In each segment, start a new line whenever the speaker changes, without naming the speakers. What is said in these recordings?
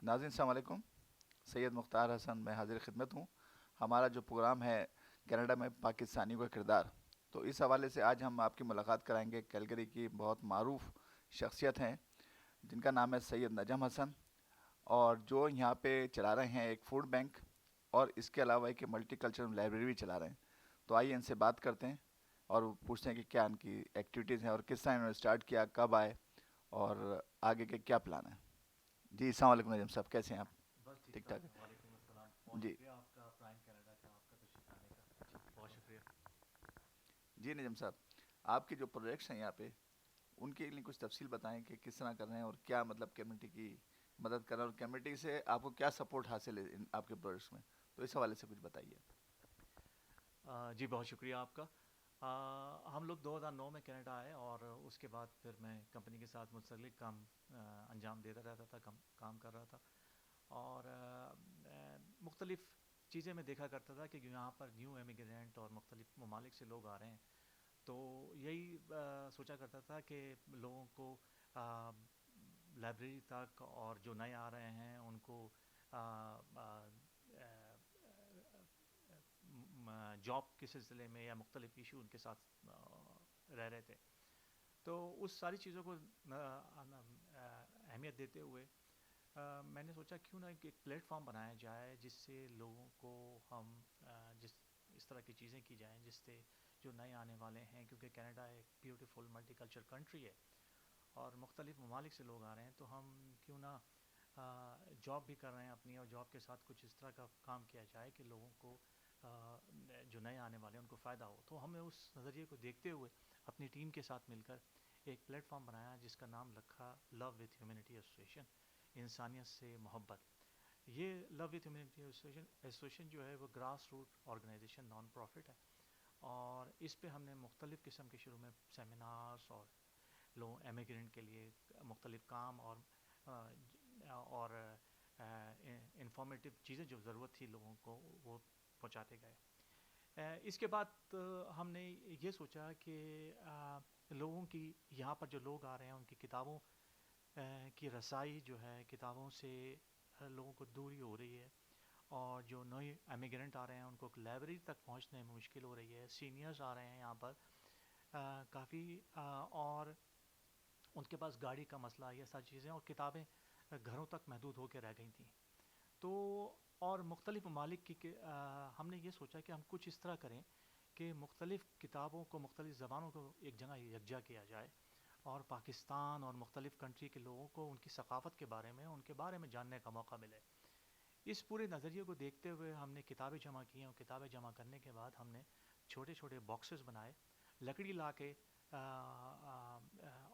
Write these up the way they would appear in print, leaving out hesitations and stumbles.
ناظرین السلام علیکم. سید مختار حسن میں حاضر خدمت ہوں. ہمارا جو پروگرام ہے کینیڈا میں پاکستانیوں کا کردار، تو اس حوالے سے آج ہم آپ کی ملاقات کرائیں گے کیلگری کی بہت معروف شخصیت ہیں جن کا نام ہے سید نجم حسن، اور جو یہاں پہ چلا رہے ہیں ایک فوڈ بینک، اور اس کے علاوہ ایک ملٹی کلچرل لائبریری بھی چلا رہے ہیں. تو آئیے ان سے بات کرتے ہیں اور پوچھتے ہیں کہ کیا ان کی ایکٹیویٹیز ہیں اور کس طرح انہوں نے اسٹارٹ کیا، کب آئے اور آگے کے کیا پلان ہیں. جی السلام علیکم نجم صاحب، کیسے ہیں آپ؟
بس ٹھیک
ٹھیک ٹھاک
ٹھاک
ہے.
ہے. وعلیکم السلام. بہت
جی
شکریہ آپ کا پرائم کینیڈا کا، آپ کا تشریف لانے کا. بہت شکریہ.
جی نجم صاحب، آپ کے جو پروجیکٹس ہیں یہاں پہ ان کے لیے کچھ تفصیل بتائیں کہ کس طرح کر رہے ہیں اور کیا مطلب کمیونٹی کی مدد کر رہے ہیں اور کمیونٹی سے آپ کو کیا سپورٹ حاصل ہے آپ کے پروجیکٹس میں. تو اس حوالے سے کچھ بتائیے.
جی بہت شکریہ آپ کا. ہم لوگ 2009 میں کینیڈا آئے اور اس کے بعد پھر میں کمپنی کے ساتھ منسلک کام انجام دیتا رہتا تھا، کام کر رہا تھا. اور مختلف چیزیں میں دیکھا کرتا تھا کہ یہاں پر نیو امیگرینٹ اور مختلف ممالک سے لوگ آ رہے ہیں. تو یہی سوچا کرتا تھا کہ لوگوں کو لائبریری تک، اور جو نئے آ رہے ہیں ان کو جاب کے سلسلے میں یا مختلف ایشو ان کے ساتھ رہ رہے تھے. تو اس ساری چیزوں کو اہمیت دیتے ہوئے میں نے سوچا کیوں نہ ایک پلیٹ فارم بنایا جائے جس سے لوگوں کو ہم اس طرح کی چیزیں کی جائیں جس سے جو نئے آنے والے ہیں، کیونکہ کینیڈا ایک بیوٹیفل ملٹی کلچر کنٹری ہے اور مختلف ممالک سے لوگ آ رہے ہیں، تو ہم کیوں نہ جاب بھی کر رہے ہیں اپنی، اور جاب کے ساتھ کچھ اس طرح کا کام کیا جائے کہ لوگوں کو جو نئے آنے والے ہیں ان کو فائدہ ہو. تو ہم نے اس نظریے کو دیکھتے ہوئے اپنی ٹیم کے ساتھ مل کر ایک پلیٹ فارم بنایا جس کا نام رکھا لو وتھ ہیومینٹی ایسوسیشن، انسانیت سے محبت. یہ لو وتھ ہیومینٹی ایسوسیشن جو ہے وہ grass root organisation, non profit ہے. اور اس پہ ہم نے مختلف قسم کے شروع میں سیمینارز اور لوگوں ایمیگرینٹ کے لیے مختلف کام اور انفارمیٹیو چیزیں جو ضرورت تھی لوگوں کو وہ پہنچاتے گئے. اس کے بعد ہم نے یہ سوچا کہ لوگوں کی یہاں پر جو لوگ آ رہے ہیں ان کی کتابوں کی رسائی جو ہے، کتابوں سے لوگوں کو دوری ہو رہی ہے، اور جو نئے امیگرینٹ آ رہے ہیں ان کو لائبریری تک پہنچنے میں مشکل ہو رہی ہے. سینئرز آ رہے ہیں یہاں پر کافی، اور ان کے پاس گاڑی کا مسئلہ، یہ ساری چیزیں، اور کتابیں گھروں تک محدود ہو کے رہ گئی تھیں. تو اور مختلف ممالک کی ہم نے یہ سوچا کہ ہم کچھ اس طرح کریں کہ مختلف کتابوں کو، مختلف زبانوں کو ایک جگہ یکجا کیا جائے، اور پاکستان اور مختلف کنٹری کے لوگوں کو ان کی ثقافت کے بارے میں، ان کے بارے میں جاننے کا موقع ملے. اس پورے نظریے کو دیکھتے ہوئے ہم نے کتابیں جمع کی ہیں، اور کتابیں جمع کرنے کے بعد ہم نے چھوٹے چھوٹے باکسز بنائے، لکڑی لا کے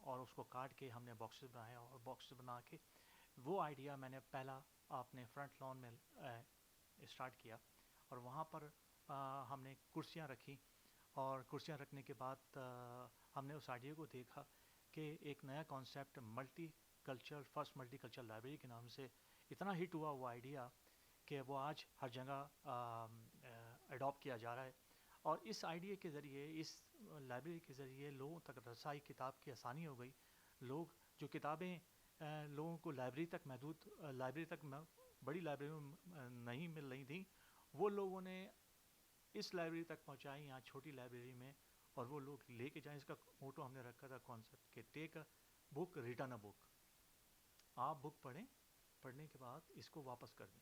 اور اس کو کاٹ کے ہم نے باکسز بنائے. اور باکسز بنا کے وہ آئیڈیا میں نے پہلا اپنے فرنٹ لان میں اسٹارٹ کیا، اور وہاں پر ہم نے کرسیاں رکھی. اور کرسیاں رکھنے کے بعد ہم نے اس آئیڈیا کو دیکھا کہ ایک نیا concept multi culture, first multi culture library کے نام سے اتنا ہٹ ہوا وہ آئیڈیا کہ وہ آج ہر جگہ اڈاپٹ کیا جا رہا ہے. اور اس آئیڈیا کے ذریعے، اس لائبریری کے ذریعے لوگوں تک رسائی کتاب کی آسانی ہو گئی. لوگ جو کتابیں لوگوں کو لائبریری تک محدود، لائبریری تک بڑی لائبریری میں نہیں مل رہی تھیں، وہ لوگوں نے اس لائبریری تک پہنچائی یہاں چھوٹی لائبریری میں، اور وہ لوگ لے کے جائیں. اس کا موٹو ہم نے رکھا تھا کانسیپٹ کہ ٹیک اے بک ریٹرن اے بک. آپ بک پڑھیں، پڑھنے کے بعد اس کو واپس کر دیں.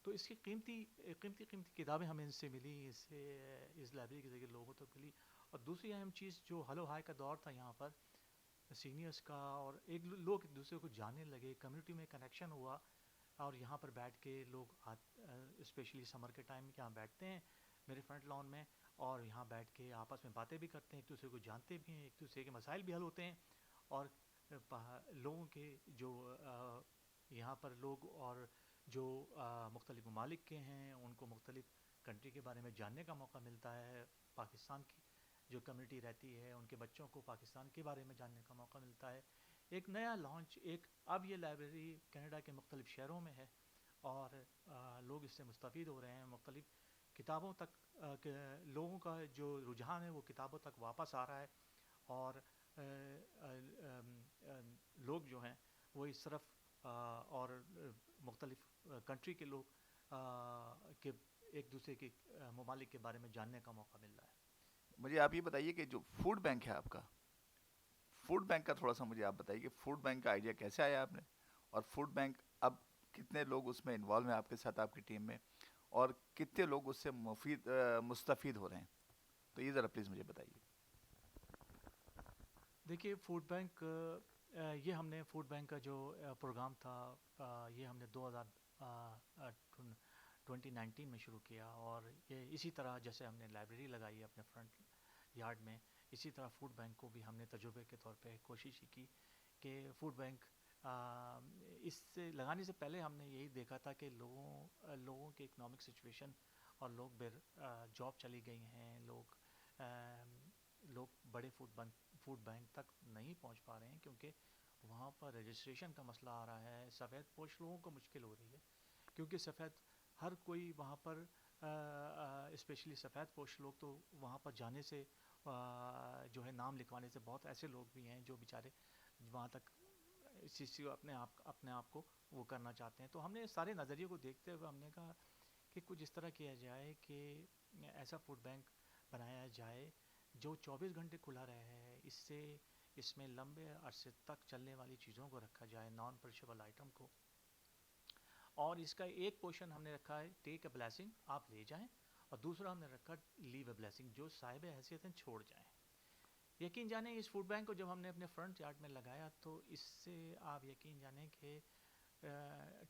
تو اس کی قیمتی کتابیں ہمیں ان سے ملی، اس لائبریری کے ذریعے لوگوں تک ملی. اور دوسری اہم چیز، جو ہلو ہائی کا دور تھا یہاں پر سینئرس کا، اور لوگ ایک دوسرے کو جاننے لگے، کمیونٹی میں کنیکشن ہوا. اور یہاں پر بیٹھ کے لوگ اسپیشلی سمر کے ٹائم یہاں بیٹھتے ہیں میرے فرنٹ لان میں، اور یہاں بیٹھ کے آپس میں باتیں بھی کرتے ہیں، ایک دوسرے کو جانتے بھی ہیں، ایک دوسرے کے مسائل بھی حل ہوتے ہیں. اور لوگوں کے جو یہاں پر لوگ اور جو مختلف ممالک کے ہیں ان کو مختلف کنٹری کے بارے میں جاننے کا موقع ملتا ہے. پاکستان کی جو کمیونٹی رہتی ہے ان کے بچوں کو پاکستان کے بارے میں جاننے کا موقع ملتا ہے. ایک نیا لانچ، اب یہ لائبریری کینیڈا کے مختلف شہروں میں ہے، اور لوگ اس سے مستفید ہو رہے ہیں. مختلف کتابوں تک لوگوں کا جو رجحان ہے وہ کتابوں تک واپس آ رہا ہے. اور لوگ جو ہیں وہ اس طرف اور مختلف کنٹری کے لوگ کے ایک دوسرے کے ممالک کے بارے میں جاننے کا موقع مل رہا ہے.
مجھے آپ یہ بتائیے کہ جو فوڈ بینک ہے آپ کا، فوڈ بینک کا تھوڑا سا مجھے آپ بتائیے کہ فوڈ بینک کا آئیڈیا کیسے آیا آپ نے، اور فوڈ بینک اب کتنے لوگ اس میں انوالو ہیں آپ کے ساتھ، آپ کی ٹیم میں، اور کتنے لوگ اس سے مستفید ہو رہے ہیں، تو یہ ذرا پلیز مجھے بتائیے.
دیکھیے فوڈ بینک، یہ ہم نے فوڈ بینک کا جو پروگرام تھا یہ ہم نے 2019 میں شروع کیا، اور یہ اسی طرح جیسے ہم نے لائبریری لگائی ہے اپنے فرنٹ یارڈ میں، اسی طرح فوڈ بینک کو بھی ہم نے تجربے کے طور پہ کوشش کی کہ فوڈ بینک اس سے لگانے سے پہلے ہم نے یہی دیکھا تھا کہ لوگوں کے اکنامک سچویشن، اور لوگ جاب چلی گئی ہیں، لوگ بڑے فوڈ بینک تک نہیں پہنچ پا رہے ہیں کیونکہ وہاں پر رجسٹریشن کا مسئلہ آ رہا ہے. سفید پوش لوگوں کو مشکل ہو رہی ہے کیونکہ ہر کوئی وہاں پر اسپیشلی سفید پوش لوگ تو وہاں پر جانے سے جو ہے نام لکھوانے سے، بہت ایسے لوگ بھی ہیں جو بیچارے وہاں تک اس چیز کو اپنے آپ کو وہ کرنا چاہتے ہیں. تو ہم نے سارے نظریے کو دیکھتے ہوئے ہم نے کہا کہ کچھ اس طرح کیا جائے کہ ایسا فوڈ بینک بنایا جائے جو 24 گھنٹے کھلا رہے. اس میں لمبے عرصے تک چلنے والی چیزوں کو رکھا جائے، نان پرشیبل آئٹم کو، اور اس کا ایک پورشن ہم نے رکھا ہے ٹیک اے بلیسنگ، آپ لے جائیں، اور دوسرا ہم نے رکھا لیو اے بلیسنگ، جو صاحب حیثیت ہیں چھوڑ جائیں. یقین جانیں اس فوڈ بینک کو جب ہم نے اپنے فرنٹ یارڈ میں لگایا تو اس سے آپ یقین جانیں کہ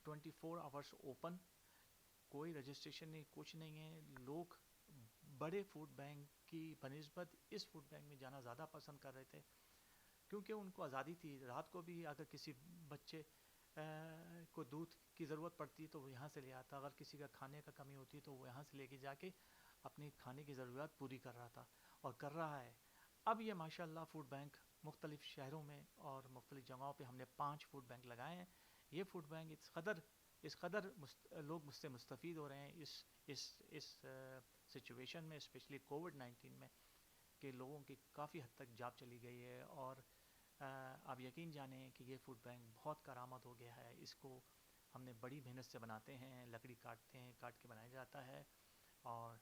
24 آورس اوپن، کوئی رجسٹریشن نہیں، کچھ نہیں ہے. لوگ بڑے فوڈ بینک کی بنسبت اس فوڈ بینک میں جانا زیادہ پسند کر رہے تھے کیونکہ ان کو آزادی تھی. رات کو بھی اگر کسی بچے کو دودھ کی ضرورت پڑتی تو وہ یہاں سے لے آتا، اگر کسی کا کھانے کا کمی ہوتی تو وہ یہاں سے لے کے جا کے اپنی کھانے کی ضروریات پوری کر رہا تھا اور کر رہا ہے. اب یہ ماشاءاللہ فوڈ بینک مختلف شہروں میں اور مختلف جگہوں پہ ہم نے 5 فوڈ بینک لگائے ہیں. یہ فوڈ بینک اس قدر لوگ مجھ سے مستفید ہو رہے ہیں اس سچویشن میں، اسپیشلی کووڈ-19 میں، کہ لوگوں کی کافی حد تک جاب چلی گئی ہے. اور آپ یقین جانیں کہ یہ فوڈ بینک بہت کارآمد ہو گیا ہے. اس کو ہم نے بڑی محنت سے بناتے ہیں، لکڑی کاٹتے ہیں، کاٹ کے بنایا جاتا ہے، اور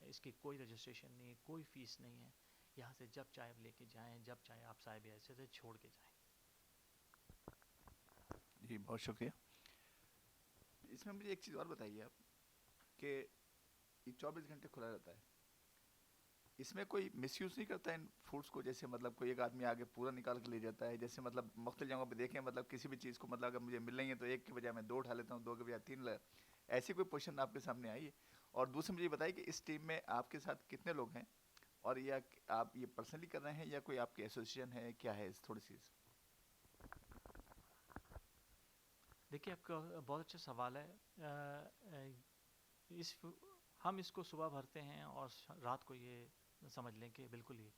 اس کی کوئی رجسٹریشن نہیں، کوئی فیس نہیں ہے. یہاں سے جب چاہے لے کے جائیں، جب چاہے آپ صاحب ایسے سے چھوڑ کے جائیں.
جی بہت شکریہ. اس میں مجھے ایک چیز اور بتائیے آپ کہ یہ 24 گھنٹے کھلا رہتا ہے، اس میں کوئی مس یوز نہیں کرتا ان فوڈس کو؟ جیسے مطلب کوئی ایک آدمی آگے پورا نکال کے لے جاتا ہے، جیسے مطلب مختلف جگہوں پہ دیکھیں، مطلب کسی بھی چیز کو مطلب اگر مجھے مل رہی ہے تو ایک کی بجائے میں 2 اٹھا لیتا ہوں، 2 کی بجائے 3 لے. ایسی کوئی پوزیشن آپ کے سامنے آئی ہے؟ اور دوسرے مجھے یہ بتائیے کہ اس ٹیم میں آپ کے ساتھ کتنے لوگ ہیں، اور یا آپ یہ پرسنلی کر رہے ہیں یا کوئی آپ کی ایسوسیشن ہے، کیا ہے تھوڑی سی؟
دیکھیے آپ کا بہت اچھا سوال ہے. ہم اس کو صبح بھرتے ہیں اور رات کو یہ سمجھ لیں کہ بالکل ہی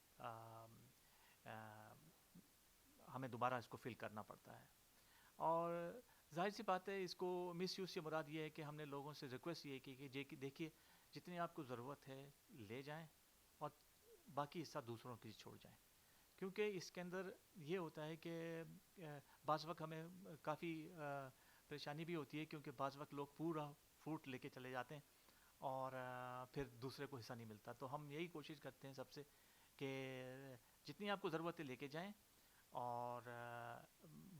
ہمیں دوبارہ اس کو فل کرنا پڑتا ہے. اور ظاہر سی بات ہے اس کو مس یوز سے مراد یہ ہے کہ ہم نے لوگوں سے ریکویسٹ یہ کی کہ دیکھیے جتنی آپ کو ضرورت ہے لے جائیں اور باقی حصہ دوسروں کے لیے چھوڑ جائیں. کیونکہ اس کے اندر یہ ہوتا ہے کہ بعض وقت ہمیں کافی پریشانی بھی ہوتی ہے کیونکہ بعض وقت لوگ پورا فروٹ لے کے چلے جاتے ہیں اور پھر دوسرے کو حصہ نہیں ملتا. تو ہم یہی کوشش کرتے ہیں سب سے کہ جتنی آپ کو ضرورت ہے لے کے جائیں اور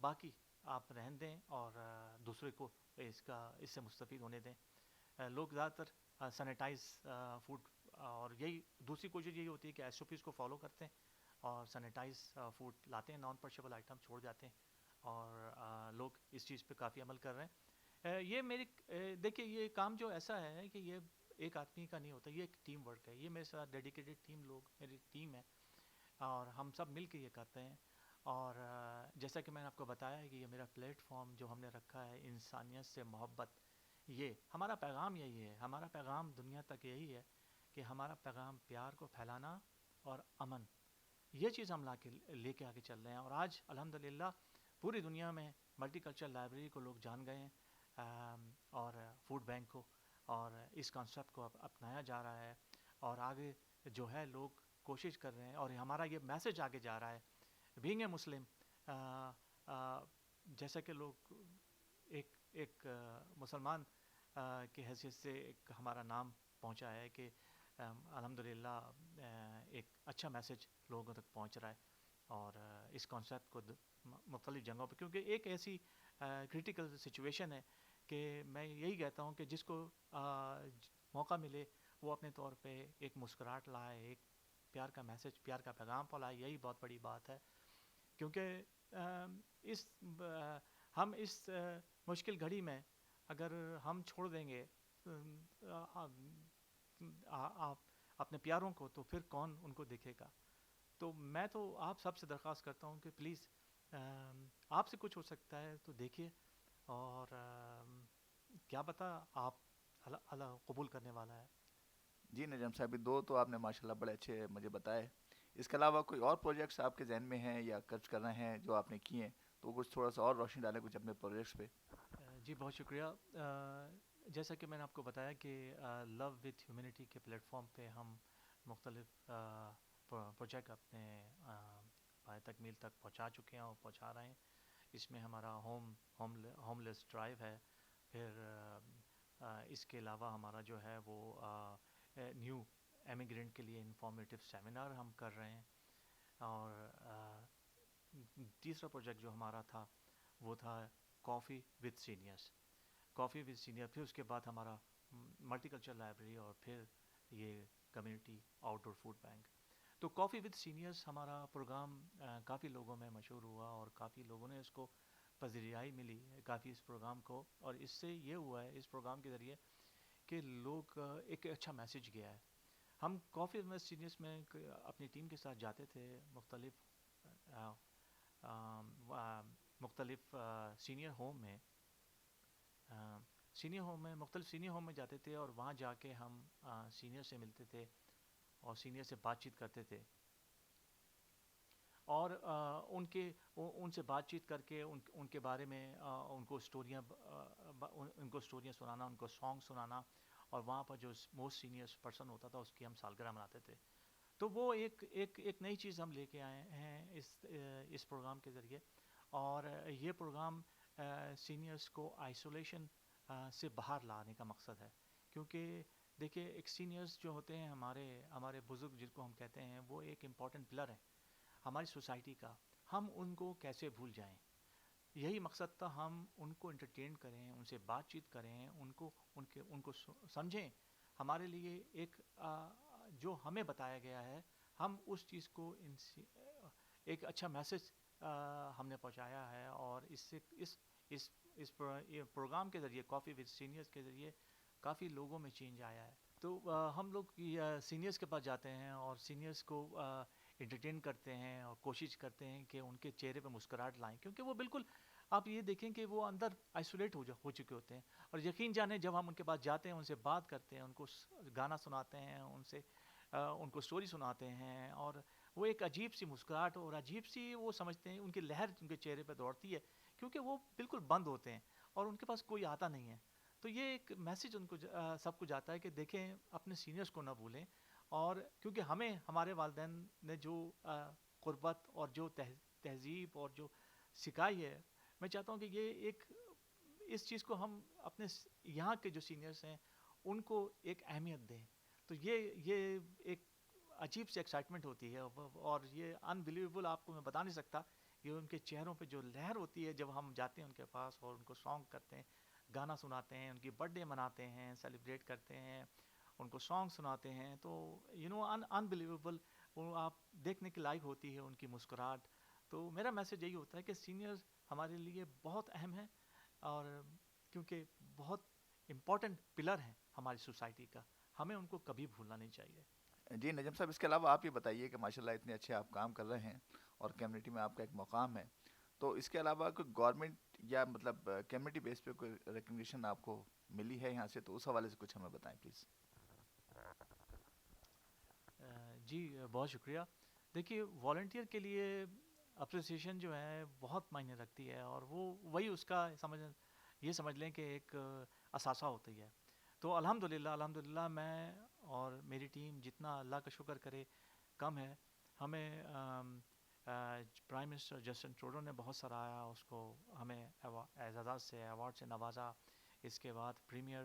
باقی آپ رہن دیں اور دوسرے کو اس سے مستفید ہونے دیں. لوگ زیادہ تر سینیٹائز فوڈ، اور یہی دوسری کوشش یہی ہوتی ہے کہ ایس او پیز کو فالو کرتے ہیں اور سینیٹائز فوڈ لاتے ہیں، نان پرشیبل آئٹم چھوڑ جاتے ہیں، اور لوگ اس چیز پہ کافی عمل کر رہے ہیں. یہ دیکھیے یہ کام جو ایسا ہے کہ یہ ایک آدمی کا نہیں ہوتا، یہ ایک ٹیم ورک ہے. یہ میرے ساتھ ڈیڈیکیٹڈ میری ٹیم ہے اور ہم سب مل کے یہ کرتے ہیں. اور جیسا کہ میں نے آپ کو بتایا ہے کہ یہ میرا پلیٹ فارم جو ہم نے رکھا ہے انسانیت سے محبت، یہ ہمارا پیغام یہی ہے. ہمارا پیغام دنیا تک یہی ہے کہ ہمارا پیغام پیار کو پھیلانا اور امن، یہ چیز ہم لے کے آگے چل رہے ہیں. اور آج الحمدللہ پوری دنیا میں ملٹی کلچرل لائبریری کو لوگ جان گئے ہیں اور فوڈ بینک کو، اور اس کانسیپٹ کو اپنایا جا رہا ہے اور آگے جو ہے لوگ کوشش کر رہے ہیں اور ہمارا یہ میسج آگے جا رہا ہے. بینگ اے مسلم، جیسا کہ لوگ ایک ایک مسلمان کی حیثیت سے ایک ہمارا نام پہنچا ہے کہ الحمدللہ ایک اچھا میسج لوگوں تک پہنچ رہا ہے. اور اس کانسیپٹ کو مختلف جگہوں پہ، کیونکہ ایک ایسی کریٹیکل سچویشن ہے کہ میں یہی کہتا ہوں کہ جس کو موقع ملے وہ اپنے طور پہ ایک مسکراہٹ لائے، ایک پیار کا میسج، پیار کا پیغام پھیلائے. یہی بہت بڑی بات ہے، کیونکہ اس ہم اس مشکل گھڑی میں اگر ہم چھوڑ دیں گے آپ اپنے پیاروں کو، تو پھر کون ان کو دیکھے گا. تو میں تو آپ سب سے درخواست کرتا ہوں کہ پلیز آپ سے کچھ ہو سکتا ہے تو دیکھیے، اور کیا پتہ آپ اللہ قبول کرنے والا ہے.
جی نجم صاحب، دو تو آپ نے ماشاءاللہ بڑے اچھے مجھے بتائے. اس کے علاوہ کوئی اور پروجیکٹس آپ کے ذہن میں ہیں یا خرچ کر رہے ہیں جو آپ نے کیے ہیں، تو کچھ تھوڑا سا اور روشنی ڈالیں کچھ اپنے پروجیکٹس پہ.
جی بہت شکریہ. جیسا کہ میں نے آپ کو بتایا کہ لو وتھ ہیومینٹی کے پلیٹ فارم پہ ہم مختلف پروجیکٹ اپنے پائے تکمیل تک پہنچا چکے ہیں اور پہنچا رہے ہیں. اس میں ہمارا ہوم لیس ڈرائیو ہے. پھر اس کے علاوہ ہمارا جو ہے وہ نیو ایمیگرینٹ کے لیے انفارمیٹیو سیمینار ہم کر رہے ہیں. اور تیسرا پروجیکٹ جو ہمارا تھا وہ تھا کافی وتھ سینئرس. کافی وتھ سینئر، پھر اس کے بعد ہمارا ملٹی کلچر لائبریری، اور پھر یہ کمیونٹی آؤٹ ڈور فوڈ بینک. تو کافی وتھ سینئرس ہمارا پروگرام کافی لوگوں میں مشہور ہوا اور کافی لوگوں نے اس کو پذیرائی ملی کافی اس پروگرام کو. اور اس سے یہ ہوا ہے اس پروگرام کے ذریعے کہ لوگ ایک اچھا میسج گیا ہے. ہم کافی وتھ سینئرس میں اپنی ٹیم کے ساتھ جاتے تھے مختلف سینئر ہوم میں مختلف سینئر ہوم میں جاتے تھے، اور وہاں جا کے ہم سینئر سے ملتے تھے اور سینئر سے بات چیت کرتے تھے. اور ان سے بات چیت کر کے ان کے بارے میں ان کو اسٹوریاں سنانا، ان کو سانگ سنانا. اور وہاں پر جو موسٹ سینئر پرسن ہوتا تھا اس کی ہم سالگرہ مناتے تھے. تو وہ ایک نئی چیز ہم لے کے آئے ہیں اس پروگرام کے ذریعے. اور یہ پروگرام سینئرس کو آئسولیشن سے باہر لانے کا مقصد ہے. کیونکہ دیکھیے ایک سینئرس جو ہوتے ہیں ہمارے بزرگ جن کو ہم کہتے ہیں، وہ ایک امپورٹنٹ پلر ہے ہماری سوسائٹی کا. ہم ان کو کیسے بھول جائیں؟ یہی مقصد تھا. ہم ان کو انٹرٹین کریں، ان سے بات چیت کریں، ان کو سمجھیں. ہمارے لیے جو ہمیں بتایا گیا ہے، ہم اس چیز کو ایک اچھا میسج ہم نے پہنچایا ہے. اور اس پروگرام کے ذریعے، کافی وتھ سینئرس کے ذریعے، کافی لوگوں میں چینج آیا ہے. تو ہم لوگ سینئرس کے پاس جاتے ہیں اور سینئرس کو انٹرٹین کرتے ہیں اور کوشش کرتے ہیں کہ ان کے چہرے پہ مسکراہٹ لائیں. کیونکہ وہ بالکل آپ یہ دیکھیں کہ وہ اندر آئسولیٹ ہو چکے ہوتے ہیں. اور یقین جانیں جب ہم ان کے پاس جاتے ہیں، ان سے بات کرتے ہیں، ان کو گانا سناتے ہیں، ان کو سٹوری سناتے ہیں، اور وہ ایک عجیب سی مسکراہٹ اور عجیب سی وہ سمجھتے ہیں ان کی لہر ان کے چہرے پہ دوڑتی ہے، کیونکہ وہ بالکل بند ہوتے ہیں اور ان کے پاس کوئی آتا نہیں ہے. تو یہ ایک میسج ان کو سب کو جاتا ہے کہ دیکھیں اپنے سینئرس کو نہ بھولیں. اور کیونکہ ہمارے والدین نے جو قربت اور جو تہذیب اور جو سکھائی ہے، میں چاہتا ہوں کہ یہ اس چیز کو ہم اپنے یہاں کے جو سینئرس ہیں ان کو ایک اہمیت دیں. تو یہ ایک عجیب سی ایکسائٹمنٹ ہوتی ہے، اور یہ انبلیویبل آپ کو میں بتا نہیں سکتا. یہ ان کے چہروں پہ جو لہر ہوتی ہے جب ہم جاتے ہیں ان کے پاس اور ان کو سانگ کرتے ہیں، گانا سناتے ہیں، ان کی برتھ ڈے مناتے ہیں، سیلیبریٹ کرتے ہیں، ان کو سانگ سناتے ہیں. تو انبلیویبل وہ آپ دیکھنے کے لائق ہوتی ہے ان کی مسکراہٹ. تو میرا میسج یہی ہوتا ہے کہ سینئرز ہمارے لیے بہت اہم ہیں، اور کیونکہ بہت امپورٹنٹ پلر ہیں ہماری سوسائٹی کا. ہمیں ان کو کبھی بھولنا نہیں چاہیے.
جی نجم صاحب، اس کے علاوہ آپ یہ بتائیے کہ ماشاءاللہ اتنے اچھے آپ کام کر رہے ہیں اور کمیونٹی میں آپ کا ایک مقام ہے. تو اس کے علاوہ کوئی گورنمنٹ یا مطلب کمیونٹی بیس پہ کوئی ریکگنیشن آپ کو ملی ہے یہاں سے؟ تو اس حوالے سے کچھ ہمیں بتائیں پلیز.
جی بہت شکریہ. دیکھیے والنٹیئر کے لیے اپریسیشن جو ہے بہت معنی رکھتی ہے، اور وہی اس کا سمجھ لیں کہ ایک اثاثہ ہوتی ہے. تو الحمدللہ میں اور میری ٹیم جتنا اللہ کا شکر کرے کم ہے. ہمیں پرائم منسٹر جسٹن ٹروڈو نے بہت سراہا اس کو، ہمیں اعزازات سے ایوارڈ سے نوازا. اس کے بعد پریمیئر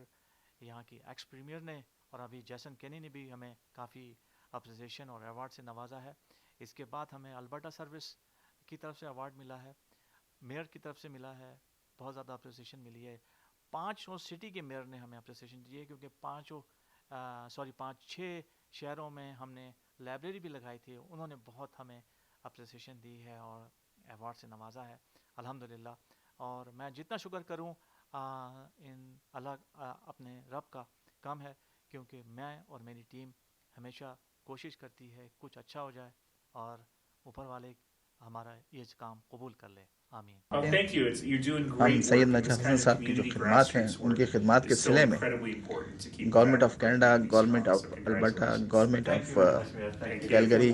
یہاں کی ایکس پریمیئر نے اور ابھی جیسن کینی نے بھی ہمیں کافی اپریسیشن اور ایوارڈ سے نوازا ہے. اس کے بعد ہمیں البرٹا سروس کی طرف سے ایوارڈ ملا ہے، میئر کی طرف سے ملا ہے، بہت زیادہ اپریسیشن ملی ہے. 5 سٹی کے میئر نے ہمیں اپریسیشن دی ہے، کیونکہ 5-6 شہروں میں ہم نے لائبریری بھی لگائی تھی، انہوں نے بہت ہمیں اپریسیشن دی ہے اور ایوارڈ سے نوازا ہے الحمدللہ. اور میں جتنا شکر کروں ان اللہ اپنے رب کا کام ہے، کیونکہ میں اور میری ٹیم ہمیشہ کوشش کرتی ہے کچھ اچھا ہو جائے اور اوپر والے ہمارا یہ کام قبول کر لے. آمین.
ہم سید نجف حسن صاحب کی جو خدمات ہیں ان کی خدمات کے صلے میں government of Canada, government of Alberta, government of Calgary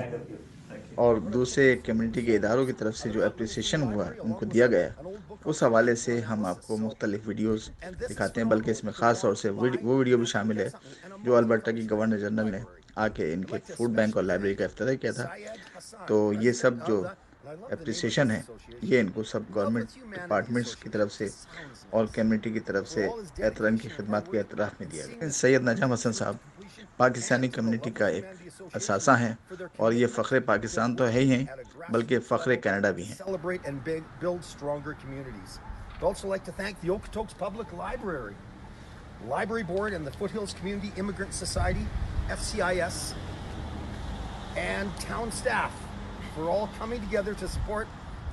اور دوسرے کمیونٹی کے اداروں کی طرف سے جو اپریسیشن ہوا ان کو دیا گیا، اس حوالے سے ہم آپ کو مختلف ویڈیوز دکھاتے ہیں، بلکہ اس میں خاص طور سے وہ ویڈیو بھی شامل ہے جو البرٹا کی گورنر جنرل نے آ کے ان کے فوڈ بینک اور لائبریری کا افتتاح کیا تھا. تو یہ سب جو اپریسیشن ہے یہ ان کو سب گورنمنٹ ڈپارٹمنٹس کی طرف سے اور کمیونٹی کی طرف سے احترام کی خدمات کے اعتراف میں دیا گیا. سید نجم حسن صاحب پاکستانی کمیونٹی کا ایک اثاثہ ہیں اور یہ فخر پاکستان تو ہے ہی ہیں بلکہ فخر کینیڈا بھی ہیں.
I'd also like to thank the Okotoks Public Library, Library Board and the Foothills Community Immigrant Society, FCIS, and town staff for all coming together to support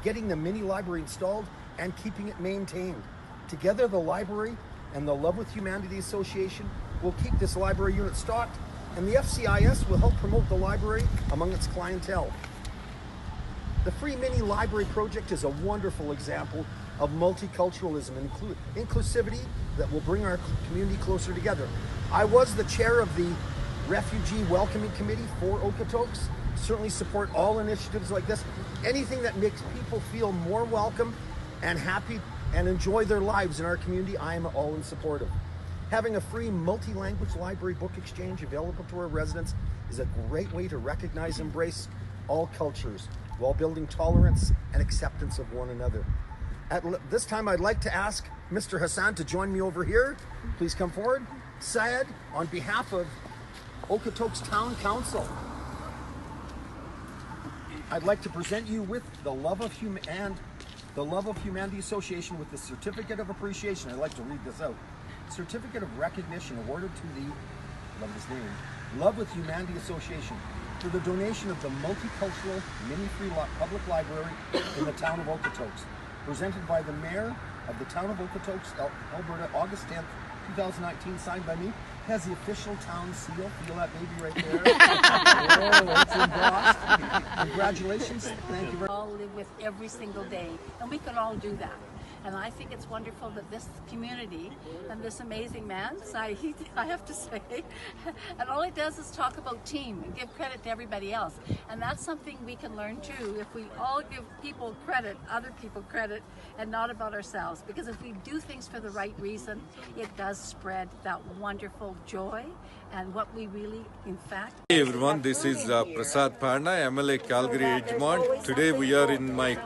getting the mini library installed and keeping it maintained. Together, the library and the Love with Humanity Association will keep this library unit stocked, and the FCIS will help promote the library among its clientele. The Free Mini Library Project is a wonderful example of multiculturalism and inclusivity that will bring our community closer together. I was the chair of the Refugee Welcoming Committee for Okotoks. Certainly support all initiatives like this. Anything that makes people feel more welcome and happy and enjoy their lives in our community, I am all in support of. Having a free multi-language library book exchange available to our residents is a great way to recognize and embrace all cultures while building tolerance and acceptance of one another. At this time, I'd like to ask Mr. Hassan to join me over here. Please come forward. Syed, on behalf of Okotoks Town Council, I'd like to present you with the Love of Humanity Association with the Certificate of Appreciation. I'd like to read this out. Certificate of Recognition awarded to the, love this name, Love with Humanity Association for the donation of the multicultural mini-free public library in the town of Okotoks. Presented by the Mayor of the town of Okotoks, Alberta, August 10th, 2019, signed by me. Has the official town seal. Feel that baby right there? Oh, it's embossed. Congratulations. Thank you very much.
We all live with every single day, and we can all do that. And I think it's wonderful that this community and this amazing man, Saeed, I have to say, and all he does is talk about team and give credit to everybody else. And that's something we can learn too, if we all give people credit, other people credit, and not about ourselves. Because if we do things for the right reason, it does spread that wonderful joy and what we really, in fact...
Hey everyone, this is Prasad Parna, MLA Calgary Edgemont. Today we are in my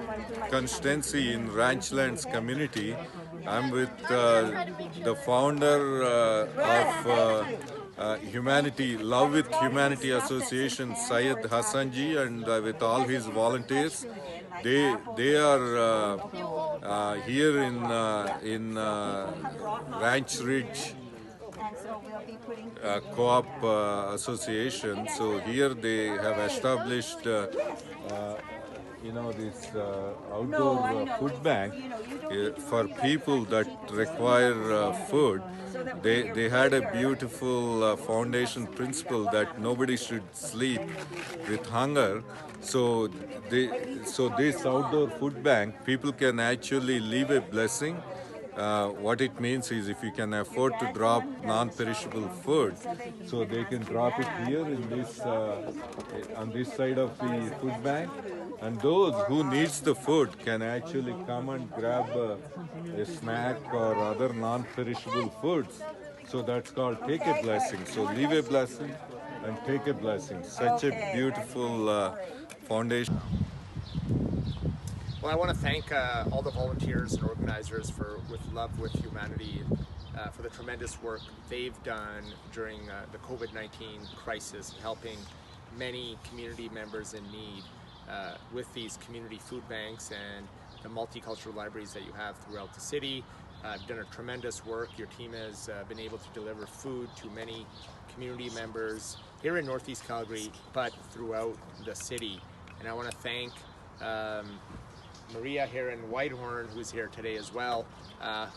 constituency in Ranchlands community. I'm with the founder of Humanity, Love with Humanity Association, Syed Hassanji, and with all his volunteers. They are here in Ranch Ridge Co-op Association. So here they have established this outdoor food bank for people that require food. They had a beautiful foundation principle that nobody should sleep with hunger. So this outdoor food bank, people can actually leave a blessing. What it means is if you can afford to drop non-perishable food, so they can drop it here in this on this side of the food bank, and those who needs the food can actually come and grab a snack or other non-perishable foods. So that's called take a blessing. So leave a blessing and take a blessing. Such a beautiful foundation.
Well, I want to thank all the volunteers and organizers for With Love with Humanity for the tremendous work they've done during the COVID-19 crisis, helping many community members in need with these community food banks and the multicultural libraries that you have throughout the city. You've done a tremendous work. Your team has been able to deliver food to many community members here in Northeast Calgary, but throughout the city. And I want to thank Maria here in Whitehorn, who's here today as well,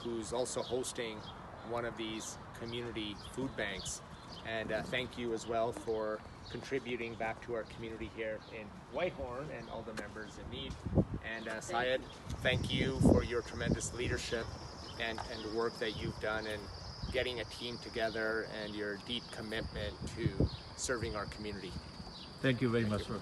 who's also hosting one of these community food banks. And thank you as well for contributing back to our community here in Whitehorn and all the members in need. And Syed, thank you for your tremendous leadership and the work that you've done in getting a team together and your deep commitment to serving our community.
Thank you very much, sir.